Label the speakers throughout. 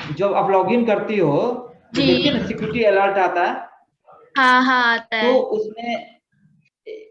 Speaker 1: जब आप लॉगिन करती हो तो
Speaker 2: जी।
Speaker 1: देखिए ना सिक्योरिटी अलर्ट आता है,
Speaker 2: हाँ हाँ आता
Speaker 1: तो
Speaker 2: है।
Speaker 1: उसमें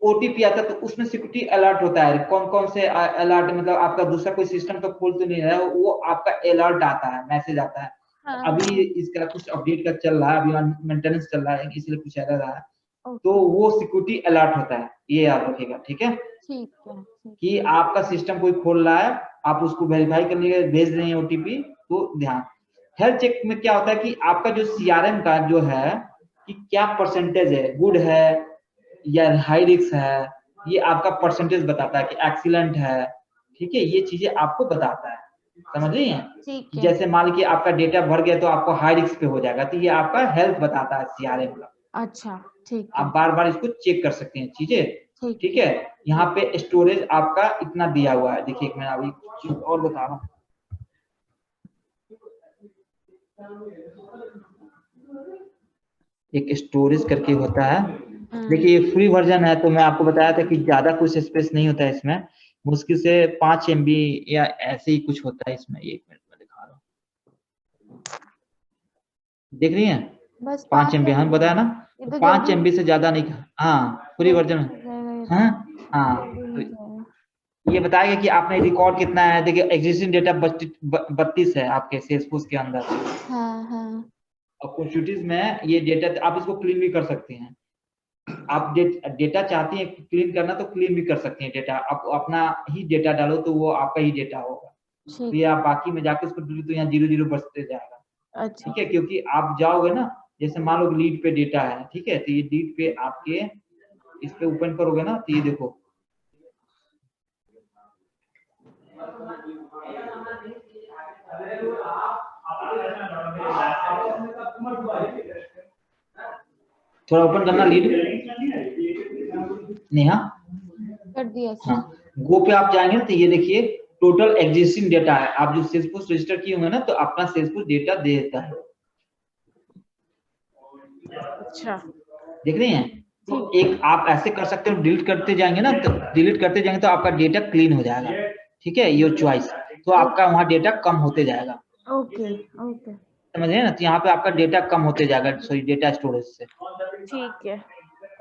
Speaker 1: ओटीपी आता है, तो उसमें सिक्योरिटी अलर्ट होता है। कौन कौन से अलर्ट, मतलब आपका दूसरा कोई सिस्टम तो खोल तो नहीं रहा है, वो आपका अलर्ट आता है, मैसेज आता है।
Speaker 2: हाँ
Speaker 1: अभी
Speaker 2: हाँ।
Speaker 1: इसका कुछ अपडेट का चल रहा है, अभी मेंटेनेंस चल रहा है, इसलिए कुछ एरर रहा है। तो
Speaker 2: ओके।
Speaker 1: वो सिक्योरिटी अलर्ट होता है, ये याद रखिएगा, ठीक है,
Speaker 2: ठीक है ठीक
Speaker 1: कि
Speaker 2: है।
Speaker 1: आपका सिस्टम कोई खोल रहा है, आप उसको वेरीफाई करने के लिए भेज रहे हैं ओटीपी, तो ध्यान। हेल्थ चेक में क्या होता है कि आपका जो सीआरएम का जो है कि क्या परसेंटेज है, गुड है या हाई रिस्क है, ये आपका परसेंटेज बताता है कि एक्सीलेंट है, ठीक है, ये चीजें आपको बताता है, समझ रही हैं।
Speaker 2: ठीक
Speaker 1: कि
Speaker 2: है।
Speaker 1: जैसे मान लीजिए आपका डेटा भर गया तो आपको हाई रिस्क पे हो जाएगा, तो ये आपका हेल्थ बताता है सीआरएम का।
Speaker 2: अच्छा ठीक
Speaker 1: आप
Speaker 2: है।
Speaker 1: बार बार इसको चेक कर सकते हैं चीजें,
Speaker 2: ठीक
Speaker 1: ठीक
Speaker 2: है।
Speaker 1: है। यहाँ पे स्टोरेज आपका इतना दिया हुआ है, देखिए मैं अभी चीज और बता रहा हूँ। एक स्टोरेज करके होता है, देखिए ये फ्री वर्जन है, तो मैं आपको बताया था कि ज्यादा कुछ स्पेस नहीं होता है इसमें, मुश्किल से 5 MB या ऐसे ही कुछ होता है इसमें। 1 मिनट में दिखा रहा हूँ, देख रही हैं,
Speaker 2: बस
Speaker 1: 5 MB, हम
Speaker 2: MB
Speaker 1: बताया
Speaker 2: है,
Speaker 1: ना,
Speaker 2: ये
Speaker 1: तो
Speaker 2: तो
Speaker 1: पांच
Speaker 2: जल्दी
Speaker 1: एमबी से ज्यादा नहीं। हाँ फ्री
Speaker 2: जल्दी
Speaker 1: वर्जन।
Speaker 2: मिल जाएगा ये
Speaker 1: हाँ
Speaker 2: तो।
Speaker 1: हाँ,
Speaker 2: जल्दी
Speaker 1: तो
Speaker 2: मिल जाएगा।
Speaker 1: ये बताएगा कि आपने रिकॉर्ड कितना है। देखिए एग्जिस्टिंग डेटा 32 है आपके सेल्सफोर्स के अंदर,
Speaker 2: हाँ हाँ।
Speaker 1: अपॉर्चुनिटीज में ये डेटा आप इसको क्लीन भी कर सकते हैं। आप डेटा चाहती हैं क्लीन करना तो क्लीन भी कर सकते हैं डेटा, आप अपना ही डेटा डालो तो वो आपका ही डेटा होगा। तो ये
Speaker 2: ठीक है।
Speaker 1: आप बाकी में जाके उसको डिलीट, तो यहाँ 0 0 बचते जाएगा,
Speaker 2: अच्छा।
Speaker 1: ठीक है, क्योंकि आप जाओगे ना, जैसे मान लो लीड पे डेटा है, ठीक है, तो ये लीड पे आपके इस पे ओपन करोगे ना, तो ये देखो, थोड़ा ओपन करना लीड, नेहा।
Speaker 2: कर दिया
Speaker 1: हाँ,
Speaker 2: सर।
Speaker 1: गो पे आप जाएंगे तो ये देखिए टोटल एग्जिस्टिंग डेटा है, आप जो सेल्सफोर्स रजिस्टर किए होंगे ना, तो अपना सेल्सफोर्स डेटा दे देता है,
Speaker 2: अच्छा।
Speaker 1: देख रही हैं। तो
Speaker 2: ठीक है।
Speaker 1: एक आप ऐसे कर सकते हो, डिलीट करते जाएंगे ना, तो डिलीट करते जाएंगे तो आपका डेटा क्लीन हो जाएगा, ठीक है, योर चॉइस, तो आपका वहां डेटा कम होते जाएगा,
Speaker 2: ओके ओके।
Speaker 1: समझ रहे हैं ना, तो यहाँ पे आपका डेटा कम होते जाएगा, सॉरी डेटा स्टोरेज से,
Speaker 2: ठीक है।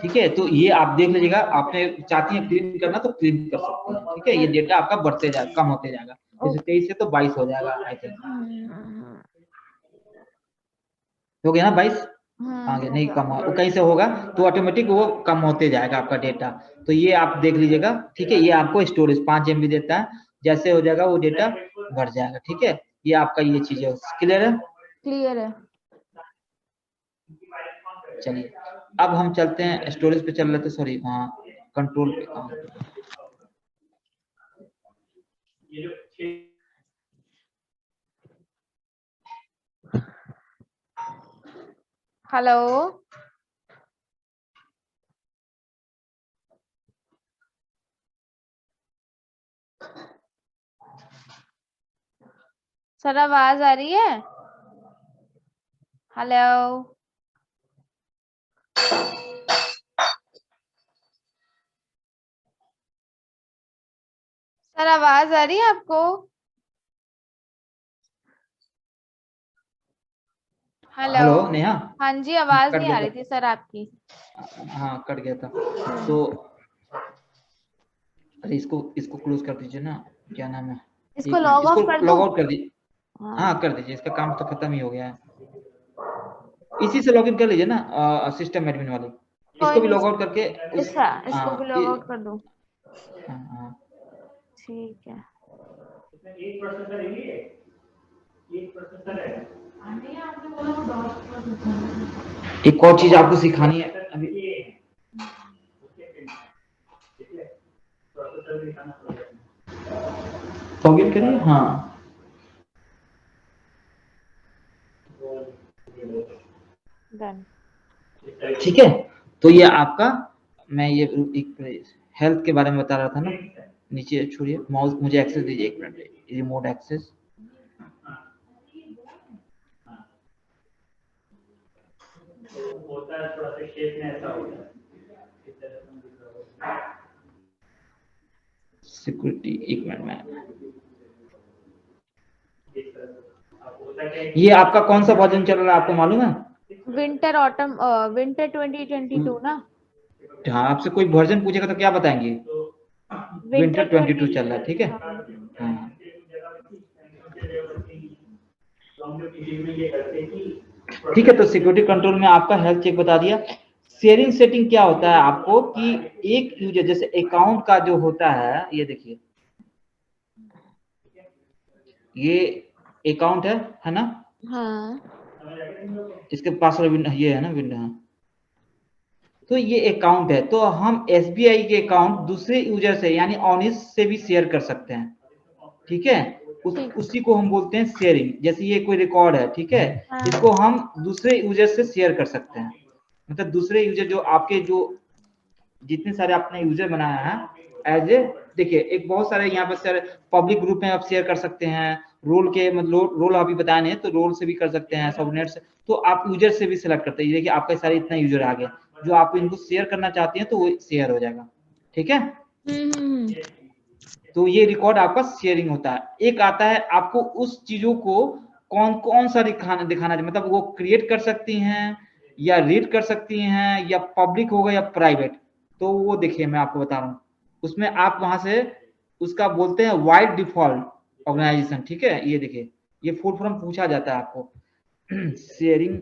Speaker 1: ठीक है। तो ये आप देख लीजिएगा, आपने चाहती हैं क्लीन करना तो क्लीन कर सकते हैं, ठीक है, ये डेटा आपका बढ़ते जाएगा, कम होते जाएगा, जैसे
Speaker 2: ओके।
Speaker 1: 23 से तो 22 हो जाएगा ऐसे, हो गया ना 22, आगे
Speaker 2: हो
Speaker 1: नहीं
Speaker 2: गया।
Speaker 1: कम हो, वो कहीं से होगा तो ऑटोमेटिक वो कम होते जाएगा आपका डेटा। तो ये आप देख लीजिएगा, ठीक है, ये आपको स्टोरेज 5 MB देता है, जैसे हो जाएगा वो डेटा बढ़ जाएगा, ठीक है। ये आपका ये चीज है, क्लियर है।
Speaker 2: क्लियर है।
Speaker 1: चलिए अब हम चलते हैं स्टोरेज पे, चल रहे थे सॉरी, हाँ कंट्रोल पे कहाँ।
Speaker 2: हेलो। सर आवाज आ रही है? हेलो। सर आवाज आ रही है आपको? हेलो।
Speaker 1: हेलो नेहा,
Speaker 2: हाँ जी, आवाज
Speaker 1: कट
Speaker 2: नहीं
Speaker 1: गया
Speaker 2: आ रही थी
Speaker 1: था,
Speaker 2: सर आपकी।
Speaker 1: हाँ कट गया था। तो
Speaker 2: हम्म।
Speaker 1: अरे इसको इसको क्लोज कर दीजिए ना, क्या नाम है,
Speaker 2: इसको
Speaker 1: एक मिनट,
Speaker 2: लॉग
Speaker 1: इसको
Speaker 2: ऑफ कर
Speaker 1: लॉग
Speaker 2: दूं?
Speaker 1: आउट कर दीजिए।
Speaker 2: हाँ।
Speaker 1: हाँ कर दीजिए, इसका काम तो खत्म ही हो गया है, इसी से लॉगिन कर लीजिए ना, सिस्टम एडमिन वाले,
Speaker 2: कोई
Speaker 1: इसको भी
Speaker 2: नहीं
Speaker 1: लॉग
Speaker 2: सर।
Speaker 1: आउट करके उस,
Speaker 2: इसका इसको भी
Speaker 1: हाँ
Speaker 2: लॉग आउट कर दूं?
Speaker 1: हाँ हाँ।
Speaker 2: ठीक है।
Speaker 1: एक और चीज आपको सिखानी है अभी, लॉगिन करिए, हाँ
Speaker 2: डन।
Speaker 1: ठीक है। तो ये आपका, मैं ये एक हेल्थ के बारे में बता रहा था ना, नीचे छोड़िए माउस, मुझे एक्सेस दीजिए 1 minute, remote access, security, 1 minute में, ये आपका कौन सा वर्जन चल रहा है आपको मालूम है?
Speaker 2: विंटर ऑटम विंटर 2022 ना?
Speaker 1: हाँ, आपसे कोई वर्जन पूछेगा तो क्या बताएंगे? विंटर 22 चल रहा है, ठीक है। हाँ, ठीक है। तो सिक्योरिटी कंट्रोल में आपका हेल्थ चेक बता दिया। शेयरिंग सेटिंग क्या होता है आपको कि एक यूजर जैसे अकाउंट का जो होता है, ये देखिए, ये अकाउंट है ना?
Speaker 2: हाँ।
Speaker 1: इसके पासवर्ड ये है ना, विंडो। हाँ, तो ये अकाउंट है, तो हम एसबीआई के अकाउंट दूसरे यूजर से यानी ऑनिस से भी शेयर कर सकते हैं, ठीक है। उसी को हम बोलते हैं शेयरिंग। जैसे ये कोई रिकॉर्ड है, ठीक है,
Speaker 2: हाँ।
Speaker 1: इसको हम दूसरे यूजर से शेयर कर सकते हैं। मतलब दूसरे यूजर जो आपके जो जितने सारे आपने यूजर बनाया है एज ए, देखिए एक बहुत सारे यहाँ पर सर पब्लिक ग्रुप में आप शेयर कर सकते हैं। रोल के मतलब रोल अभी बताए नहीं तो रोल से भी कर सकते हैं, सबनेट से। तो आप यूजर से भी सिलेक्ट करते हैं। देखिए आपका सारे इतना यूजर आ गया, जो आप इनको शेयर करना चाहते हैं तो वो शेयर हो जाएगा, ठीक है। तो ये रिकॉर्ड आपका शेयरिंग होता है। एक आता है आपको उस चीजों को कौन कौन सा दिखाना चाहिए, मतलब वो क्रिएट कर सकती हैं या रीड कर सकती हैं या पब्लिक होगा या प्राइवेट। तो वो देखिए मैं आपको बता रहा हूँ, उसमें आप वहां से उसका बोलते हैं वाइड डिफॉल्ट ऑर्गेनाइजेशन, ठीक है। ये देखिए ये फुल फॉर्म पूछा जाता है आपको शेयरिंग।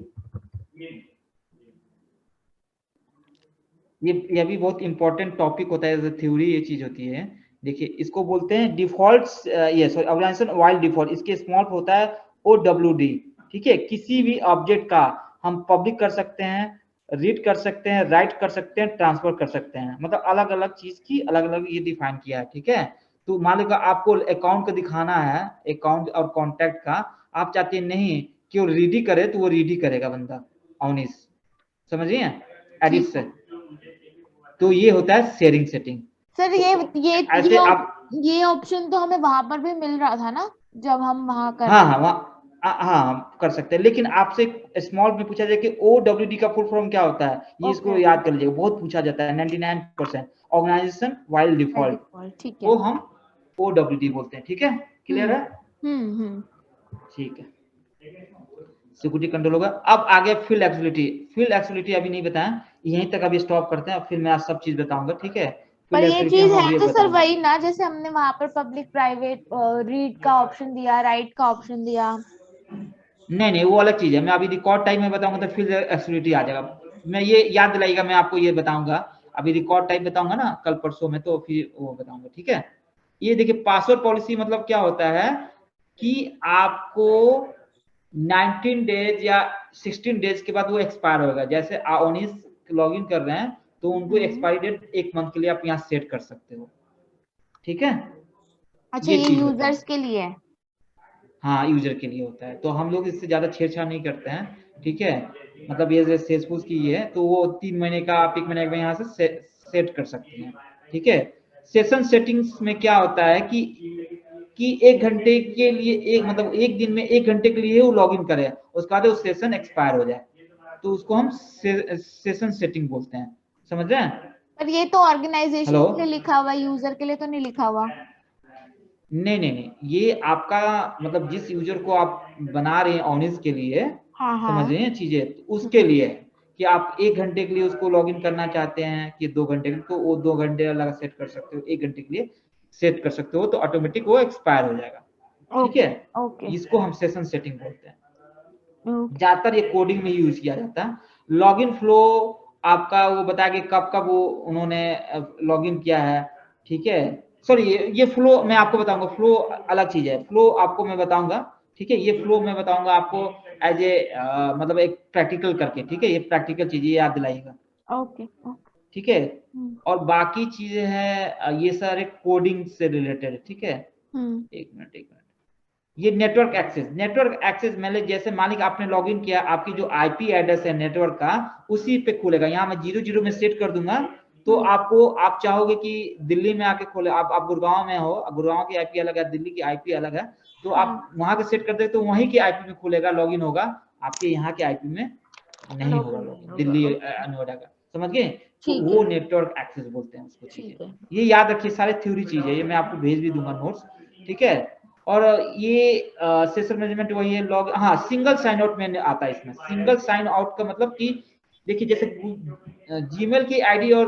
Speaker 1: ये भी बहुत इंपॉर्टेंट टॉपिक होता है, थ्योरी ये चीज होती है। देखिए इसको बोलते हैं डिफॉल्ट, ये सॉरी ऑर्गेनाइजेशन वाइड डिफॉल्ट। इसके स्मॉल होता है OWD, ठीक है। किसी भी ऑब्जेक्ट का हम पब्लिक कर सकते हैं, रीड कर सकते हैं, राइट कर सकते हैं, ट्रांसफर कर सकते हैं। मतलब अलग अलग चीज की अलग अलग ये डिफाइन किया है, ठीक है। तो मान लीजिए आपको अकाउंट का दिखाना है, अकाउंट और कॉन्टैक्ट का, आप चाहते नहीं कि वो रीड ही करे तो वो रीड ही करेगा बंदा ऑनिस, समझिए, एडिट से। तो ये होता है शेयरिंग सेटिंग।
Speaker 2: सर
Speaker 1: ऐसे आप
Speaker 2: ये ऑप्शन तो हमें वहां पर भी मिल रहा था ना, जब हम वहां कर
Speaker 1: हाँ
Speaker 2: रहे
Speaker 1: हाँ हाँ हम कर सकते हैं। लेकिन आपसे स्मॉल में पूछा जाए कि OWD का फुल फॉर्म क्या होता है, ये इसको याद कर लीजिएगा, बहुत पूछा जाता है। 99% ऑर्गेनाइजेशन वाइल्ड डिफॉल्ट
Speaker 2: ठीक है।
Speaker 1: को हम OWD बोलते हैं, ठीक है। क्लियर है?
Speaker 2: हम्म।
Speaker 1: ठीक है, सिक्योरिटी कंट्रोल होगा। अब आगे फील्ड एक्टिविटी। फील्ड एक्टिविटी अभी नहीं बताया, यहीं तक अभी स्टॉप करते हैं, फिर मैं आज सब चीज बताऊंगा, ठीक है।
Speaker 2: पर
Speaker 1: फील्ड
Speaker 2: ये
Speaker 1: एक्टिविटी
Speaker 2: चीज
Speaker 1: हम
Speaker 2: है
Speaker 1: अभी
Speaker 2: तो सर
Speaker 1: बताऊंगा।
Speaker 2: वही ना, जैसे हमने वहां पर पब्लिक प्राइवेट रीड का ऑप्शन दिया, राइट का ऑप्शन दिया।
Speaker 1: नहीं नहीं वो अलग चीज है, मैं अभी रिकॉर्ड टाइम में बताऊंगा तो फील्ड एक्टिविटी आ जाएगा। मैं ये याद दिलाइएगा, मैं आपको ये बताऊंगा। अभी रिकॉर्ड टाइम बताऊंगा ना कल परसों में, तो फिर वो बताऊंगा, ठीक है। ये देखिए पासवर्ड पॉलिसी मतलब क्या होता है कि आपको 19 डेज या 16 डेज के बाद वो एक्सपायर होगा। जैसे ओनिस लॉग इन कर रहे हैं तो उनको एक्सपायरी डेट 1 मंथ के लिए आप यहाँ सेट कर सकते हो, ठीक है।
Speaker 2: अच्छा,
Speaker 1: ये
Speaker 2: ये
Speaker 1: चीज होता
Speaker 2: यूजर्स
Speaker 1: है,
Speaker 2: के लिए है।
Speaker 1: हाँ यूजर के लिए होता है। तो हम लोग इससे ज्यादा छेड़छाड़ नहीं करते हैं, ठीक है। मतलब ये सेल्सफोर्स की है तो वो 3 महीने का आप 1 महीने का यहाँ से सेट कर सकते हैं, ठीक है। सेशन सेटिंग्स में क्या होता है कि 1 घंटे के लिए एक मतलब 1 दिन में 1 घंटे के लिए वो लॉग इन करे, उसके बाद वो सेशन एक्सपायर हो जाए, तो उसको हम सेशन सेटिंग बोलते हैं, समझ रहे हैं।
Speaker 2: पर ये तो ऑर्गेनाइजेशन
Speaker 1: हेलो,
Speaker 2: के लिए लिखा हुआ है, यूजर के लिए तो नहीं लिखा हुआ।
Speaker 1: नहीं नहीं नहीं, ये आपका मतलब जिस यूजर को आप बना रहे हैं ऑनिस के लिए,
Speaker 2: हाँ
Speaker 1: समझ
Speaker 2: हाँ।
Speaker 1: रहे हैं चीजें, तो उसके लिए है कि आप 1 घंटे के लिए उसको लॉग इन करना चाहते हैं कि 2 घंटे के लिए, तो वो 2 घंटे अलग सेट कर सकते हो, 1 घंटे के लिए सेट कर सकते हो, तो ऑटोमेटिक वो एक्सपायर हो जाएगा, ठीक
Speaker 2: ओके
Speaker 1: है।
Speaker 2: ओके
Speaker 1: इसको हम सेशन सेटिंग बोलते हैं।
Speaker 2: ओके।
Speaker 1: ज्यादातर ये कोडिंग में यूज किया जाता है। लॉगिन फ्लो आपका वो बता के कब कब वो उन्होंने लॉगिन किया है, ठीक है। सॉरी ये फ्लो मैं आपको बताऊंगा, फ्लो अलग चीज है, फ्लो आपको मैं बताऊंगा, ठीक है। ये फ्लो मैं बताऊंगा आपको एज ए मतलब एक प्रैक्टिकल करके, ठीक है। ये प्रैक्टिकल चीज याद दिलाइएगा,
Speaker 2: ओके ओके।
Speaker 1: ठीक है। और बाकी चीजें हैं ये सारे कोडिंग से रिलेटेड है, ठीक है। एक मिनट एक मिनट। ये नेटवर्क एक्सेस मैंने जैसे मालिक आपने लॉगिन किया, आपकी जो आईपी एड्रेस है नेटवर्क का उसी पे खुलेगा। यहाँ मैं 00 में सेट कर दूंगा, तो आपको आप चाहोगे कि दिल्ली में आके खोले, आप गुड़गांव में हो, गुड़गांव की आईपी अलग है, दिल्ली की आईपी अलग है, तो आप वहां के सेट कर दे तो वहीं की आईपी में खुलेगा, लॉगिन होगा। आपके यहाँ के आईपी में नहीं होगा लॉगिन, दिल्ली नोएडा का, समझ गए। तो
Speaker 2: ठीक
Speaker 1: वो
Speaker 2: है
Speaker 1: नेटवर्क एक्सेस बोलते हैं उसको, चीजें
Speaker 2: ठीक है।
Speaker 1: ये याद रखिए, सारे थ्योरी चीज है ये, मैं आपको भेज भी दूंगा नोट्स, ठीक है। और ये सेशन मैनेजमेंट वही है लॉग, हाँ सिंगल साइन आउट में आता है इसमें। सिंगल साइन आउट का मतलब कि देखिए जैसे जीमेल की आईडी और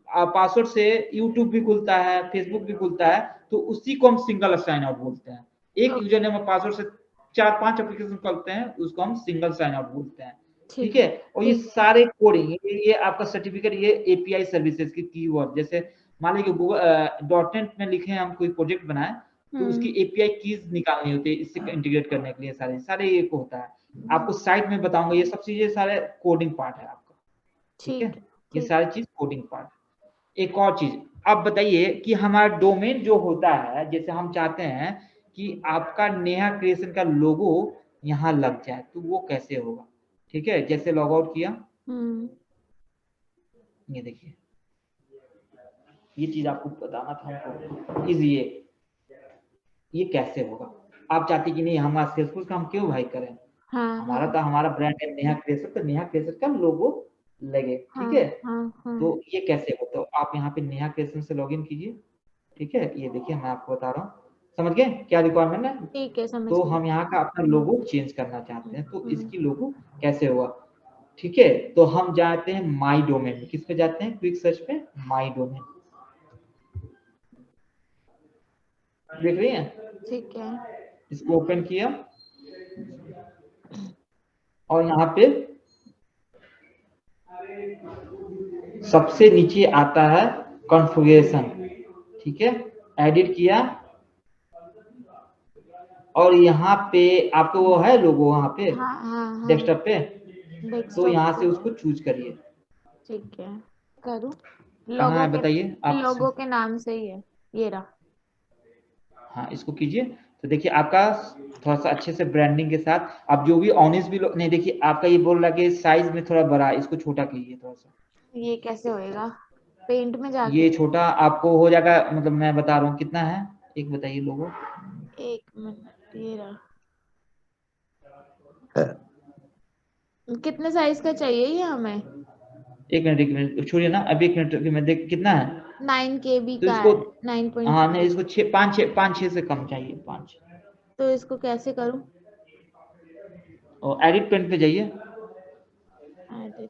Speaker 1: पासवर्ड से यूट्यूब भी खुलता है, फेसबुक भी खुलता है, तो उसी को हम सिंगल साइन आउट बोलते हैं। एक यूजर नेम और पासवर्ड से 4-5 एप्लीकेशन खुलते हैं, उसको हम सिंगल साइन आउट बोलते हैं। ठीक है, और ये सारे कोडिंग, ये आपका सर्टिफिकेट, ये एपीआई सर्विसेज की कीवर्ड, जैसे मान लीजिए गूगल डॉटनेट में लिखे हम कोई प्रोजेक्ट बनाए, तो उसकी एपीआई कीज निकालनी होती है इससे इंटीग्रेट करने के लिए, सारे सारे ये को होता है। आपको साइट में बताऊंगा, ये सब चीजें सारे कोडिंग पार्ट है आपका। ठीक है, ये सारी चीज कोडिंग पार्ट। एक और चीज आप बताइए कि हमारा डोमेन जो होता है, जैसे हम चाहते हैं कि आपका नेहा क्रिएशन का लोगो यहाँ लग जाए, तो वो कैसे होगा? ठीक है, जैसे लॉग आउट किया, ये देखिए, ये चीज आपको बताना था हमको, ये कैसे होगा? आप चाहते कि नहीं हमारा सेल्सफोर्स का हम क्यों भाई करें, हमारा तो हमारा ब्रांड है नेहा क्रिएशन, तो नेहा क्रिएशन का लोगो लगे। ठीक है, तो ये कैसे होता है? आप यहाँ पे नेहा क्रिएशन से लॉगिन कीजिए। ठीक है, ये देखिए मैं आपको बता रहा हूँ, समझ गए क्या रिक्वायरमेंट है?
Speaker 2: ठीक है, समझ
Speaker 1: तो
Speaker 2: गए।
Speaker 1: हम यहाँ का अपना लोगो चेंज करना चाहते हैं, तो इसकी लोगो कैसे होगा? ठीक है, तो हम जाते हैं माई डोमेन में। किस पे जाते हैं? क्विक सर्च पे माई डोमेन, देख रही हैं?
Speaker 2: ठीक है,
Speaker 1: इसको ओपन किया और यहाँ पे सबसे नीचे आता है कॉन्फ़िगरेशन। ठीक है, एडिट किया और यहाँ पे आपको वो है लोगो वहाँ पे डेस्कटॉप पे, तो यहाँ से उसको चूज करिए।
Speaker 2: ठीक है, करूँ?
Speaker 1: कहाँ है बताइए आप?
Speaker 2: लोगो के नाम से ही है, ये रहा।
Speaker 1: हाँ, इसको कीजिए, तो देखिए आपका थोड़ा सा अच्छे से ब्रांडिंग के साथ, आप जो भी ऑनेस्ट भी नहीं, देखिए आपका ये बोल रहा है कि साइज में थोड़ा बड़ा, इसको छोटा कीजिए थोड़ा सा।
Speaker 2: ये कैसे होएगा? पेंट में जाके?
Speaker 1: ये छोटा आपको हो जाएगा, मतलब मैं बता रहा हूँ कितना है, एक बताइए लोगो।
Speaker 2: एक मिनट, ये रहा। कितने साइज का चाहिए ये हमें?
Speaker 1: एक मिनट छोड़िए ना, अभी 1 मिनट मैं देख कितना है
Speaker 2: 9 KB
Speaker 1: तो
Speaker 2: का
Speaker 1: इसको,
Speaker 2: है, 9.5।
Speaker 1: हाँ नहीं, इसको 5-6 से कम चाहिए, 5।
Speaker 2: तो इसको कैसे करूं?
Speaker 1: और एडिट पेंट पे जाइए,
Speaker 2: एडिट,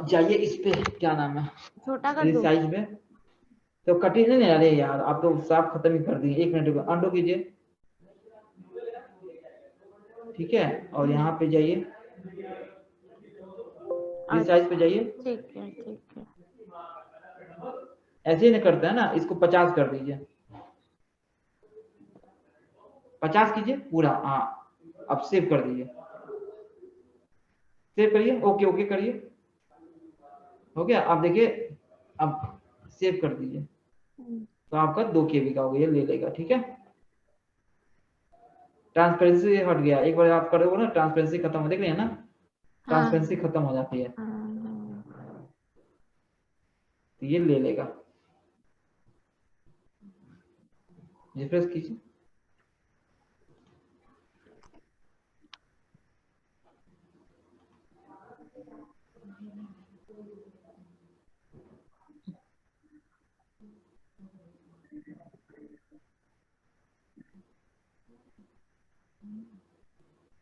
Speaker 1: जाइए इस पे, क्या नाम है,
Speaker 2: छोटा कर दूं?
Speaker 1: साइज में तो कटिंग नहीं आ रही यार, आप तो साफ खत्म ही कर दिए। 1 मिनट अंडो कीजिए। ठीक है, और यहाँ पे जाइए, इस साइज पे जाइए।
Speaker 2: ठीक है, ठीक है।
Speaker 1: ऐसे ही नहीं करते हैं ना, इसको 50 कर दीजिए, 50 कीजिए पूरा। हाँ, अब सेव कर दीजिए, सेव करिए, ओके ओके करिए, हो गया। अब देखिए, अब सेव कर दीजिए, तो आपका 2 KB का हो गया, ले लेगा। ठीक है, ट्रांसपेरेंसी हट गया, एक बार आप करोगे ना ट्रांसपेरेंसी खत्म हो, देख रहे हैं ना, ट्रांसपेरेंसी खत्म हो जाती है, तो ये ले लेगा। रिफ्रेश कीजिए,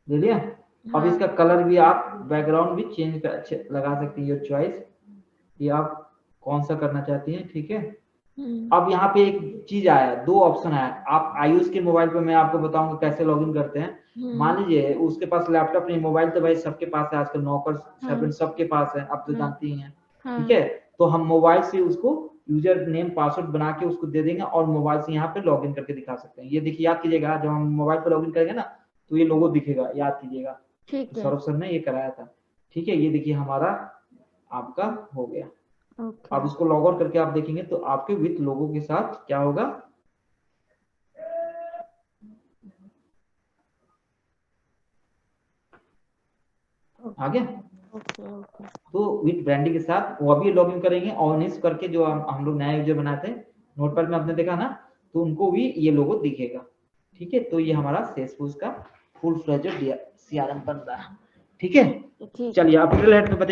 Speaker 1: ले लिया। अब इसका कलर भी आप बैकग्राउंड भी चेंज कर अच्छे लगा सकती है, योर चॉइस, कि आप कौन सा करना चाहती हैं। ठीक है, अब यहाँ पे एक चीज आया, 2 ऑप्शन आया। आप आयुष के मोबाइल पे, मैं आपको बताऊंगा कैसे लॉगिन करते हैं। मान लीजिए उसके पास लैपटॉप नहीं, मोबाइल तो भाई सबके पास है आजकल, नौकर सर्वेंट सबके पास है, आप तो जानती हैं। ठीक है, तो हम मोबाइल से उसको यूजर नेम पासवर्ड बना के उसको दे देंगे और मोबाइल से यहाँ पे लॉगिन करके दिखा सकते हैं। ये देखिए, याद कीजिएगा, जब हम मोबाइल पे लॉगिन करेंगे ना, तो ये लोगो दिखेगा, याद कीजिएगा। सौरभ सर ने ये कराया था। ठीक है, ये देखिए हमारा आपका हो गया। आप इसको लॉग आउट करके आप देखेंगे तो आपके विथ लोगो के साथ क्या होगा, आ गया। तो विथ ब्रांडिंग के साथ वो अभी लॉगिन करेंगे, ऑनेस्ट करके जो हम लोग नया यूजर बनाते हैं, नोटपैड में आपने देखा ना, तो उनको भी ये लोगो दिखेगा। ठीक है, तो ये हमारा सेल्सफोर्स का फुल फ्लेजेड CRM बन रहा है। ठीक है, चलिए आप बताइए।